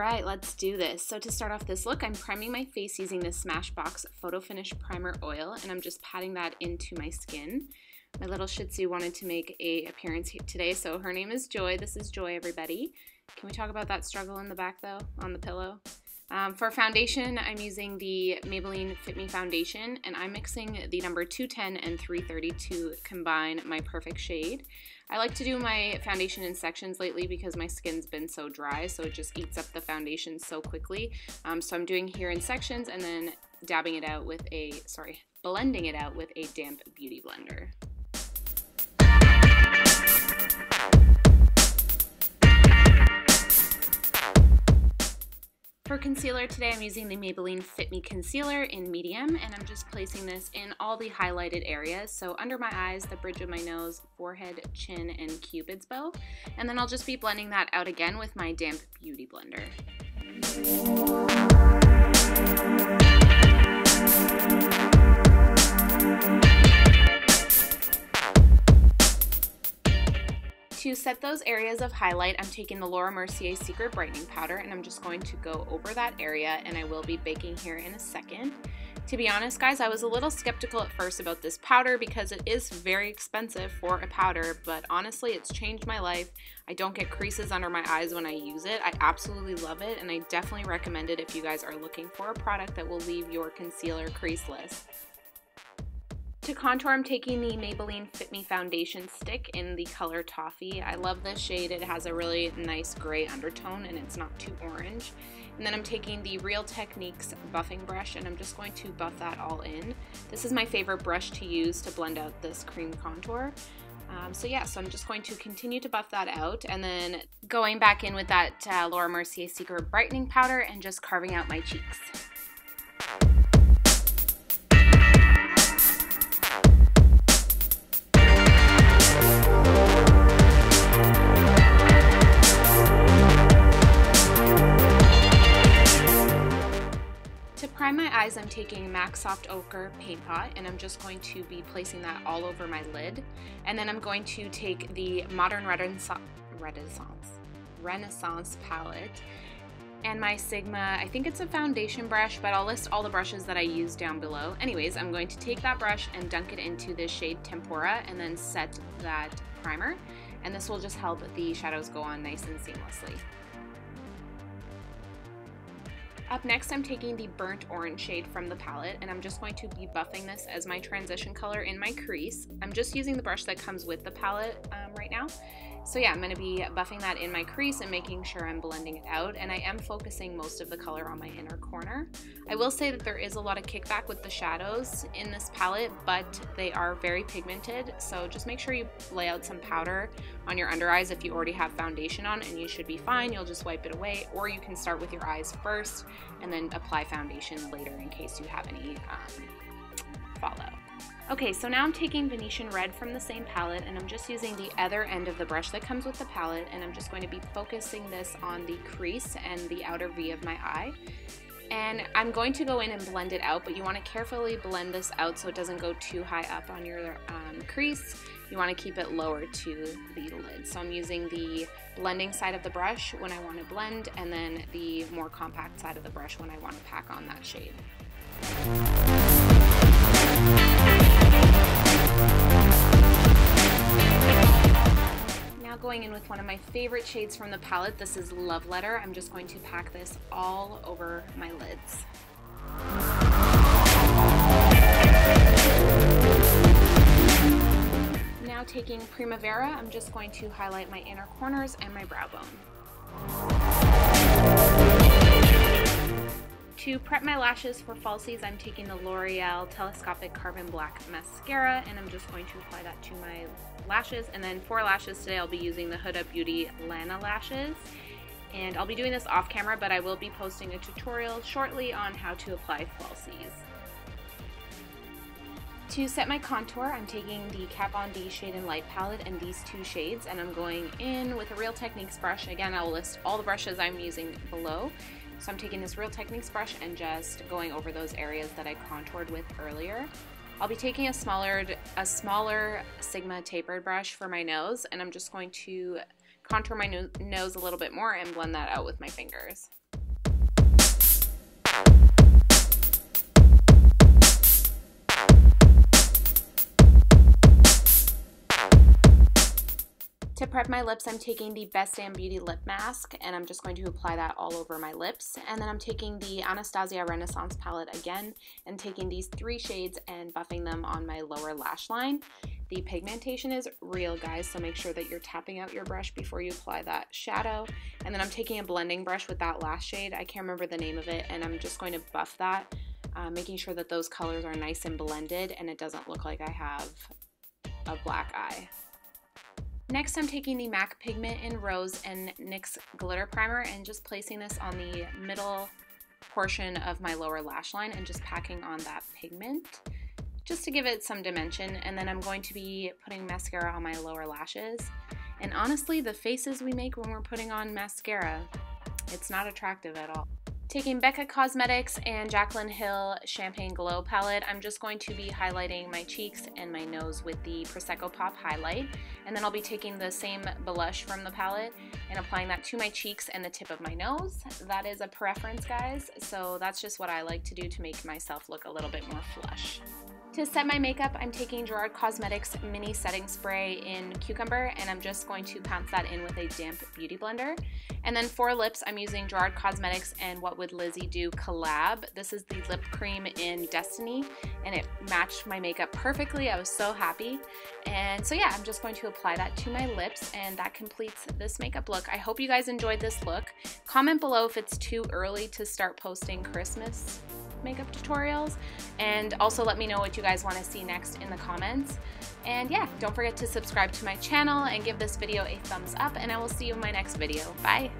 Alright, let's do this. So to start off this look, I'm priming my face using the Smashbox Photo Finish Primer Oil, and I'm just patting that into my skin. My little Shih Tzu wanted to make an appearance here today, so her name is Joy. This is Joy, everybody. Can we talk about that struggle in the back, though, on the pillow? For foundation, I'm using the Maybelline Fit Me Foundation, and I'm mixing the number 210 and 330 to combine my perfect shade. I like to do my foundation in sections lately because my skin's been so dry, so it just eats up the foundation so quickly. So I'm doing here in sections and then blending it out with a damp beauty blender. For concealer today, I'm using the Maybelline Fit Me Concealer in medium, and I'm just placing this in all the highlighted areas. So under my eyes, the bridge of my nose, forehead, chin, and Cupid's bow. And then I'll just be blending that out again with my damp beauty blender. To set those areas of highlight, I'm taking the Laura Mercier Secret Brightening Powder, and I'm just going to go over that area, and I will be baking here in a second. To be honest, guys, I was a little skeptical at first about this powder because it is very expensive for a powder, but honestly, it's changed my life. I don't get creases under my eyes when I use it. I absolutely love it, and I definitely recommend it if you guys are looking for a product that will leave your concealer creaseless. To contour, I'm taking the Maybelline Fit Me Foundation Stick in the color Toffee. I love this shade. It has a really nice gray undertone and it's not too orange. And then I'm taking the Real Techniques buffing brush and I'm just going to buff that all in. This is my favorite brush to use to blend out this cream contour. So I'm just going to continue to buff that out and then going back in with that Laura Mercier Secret Brightening Powder and just carving out my cheeks. To prime my eyes, I'm taking MAC Soft Ochre Paint Pot, and I'm just going to be placing that all over my lid. And then I'm going to take the Modern Renaissance palette and my Sigma, I think it's a foundation brush, but I'll list all the brushes that I use down below. Anyways, I'm going to take that brush and dunk it into this shade Tempura and then set that primer. And this will just help the shadows go on nice and seamlessly. Up next, I'm taking the Burnt Orange shade from the palette, and I'm just going to be buffing this as my transition color in my crease. I'm just using the brush that comes with the palette right now. So yeah, I'm going to be buffing that in my crease and making sure I'm blending it out, and I am focusing most of the color on my inner corner. I will say that there is a lot of kickback with the shadows in this palette, but they are very pigmented, so just make sure you lay out some powder on your under eyes if you already have foundation on, and you should be fine. You'll just wipe it away, or you can start with your eyes first and then apply foundation later in case you have any fallout. Okay, so now I'm taking Venetian Red from the same palette, and I'm just using the other end of the brush that comes with the palette, and I'm just going to be focusing this on the crease and the outer V of my eye. And I'm going to go in and blend it out, but you want to carefully blend this out so it doesn't go too high up on your crease. You want to keep it lower to the lid. So I'm using the blending side of the brush when I want to blend, and then the more compact side of the brush when I want to pack on that shade. Now going in with one of my favorite shades from the palette, this is Love Letter. I'm just going to pack this all over my lids. Now taking Primavera, I'm just going to highlight my inner corners and my brow bone. To prep my lashes for falsies, I'm taking the L'Oreal Telescopic Carbon Black Mascara, and I'm just going to apply that to my lashes. And then for lashes today, I'll be using the Huda Beauty LANA lashes. And I'll be doing this off camera, but I will be posting a tutorial shortly on how to apply falsies. To set my contour, I'm taking the Kat Von D Shade and Light palette and these two shades, and I'm going in with a Real Techniques brush. Again, I'll list all the brushes I'm using below. So I'm taking this Real Techniques brush and just going over those areas that I contoured with earlier. I'll be taking a smaller Sigma tapered brush for my nose, and I'm just going to contour my nose a little bit more and blend that out with my fingers. To prep my lips, I'm taking the Best Damn Beauty lip mask, and I'm just going to apply that all over my lips. And then I'm taking the Anastasia Renaissance palette again, and taking these 3 shades and buffing them on my lower lash line. The pigmentation is real, guys, so make sure that you're tapping out your brush before you apply that shadow. And then I'm taking a blending brush with that last shade, I can't remember the name of it, and I'm just going to buff that, making sure that those colors are nice and blended and it doesn't look like I have a black eye. Next, I'm taking the MAC Pigment in Rose and NYX Glitter Primer and just placing this on the middle portion of my lower lash line and just packing on that pigment just to give it some dimension. And then I'm going to be putting mascara on my lower lashes. And honestly, the faces we make when we're putting on mascara, it's not attractive at all. Taking Becca Cosmetics and Jaclyn Hill Champagne Glow palette, I'm just going to be highlighting my cheeks and my nose with the Prosecco Pop highlight, and then I'll be taking the same blush from the palette and applying that to my cheeks and the tip of my nose. That is a preference, guys, so that's just what I like to do to make myself look a little bit more flush. To set my makeup, I'm taking Gerard Cosmetics Mini Setting Spray in Cucumber, and I'm just going to pounce that in with a damp beauty blender. And then for lips, I'm using Gerard Cosmetics and What Would Lizzie Do collab. This is the lip cream in Destiny, and it matched my makeup perfectly. I was so happy. And so yeah, I'm just going to apply that to my lips, and that completes this makeup look. I hope you guys enjoyed this look. Comment below if it's too early to start posting Christmas makeup tutorials, and also let me know what you guys want to see next in the comments. And yeah, don't forget to subscribe to my channel and give this video a thumbs up, and I will see you in my next video. Bye!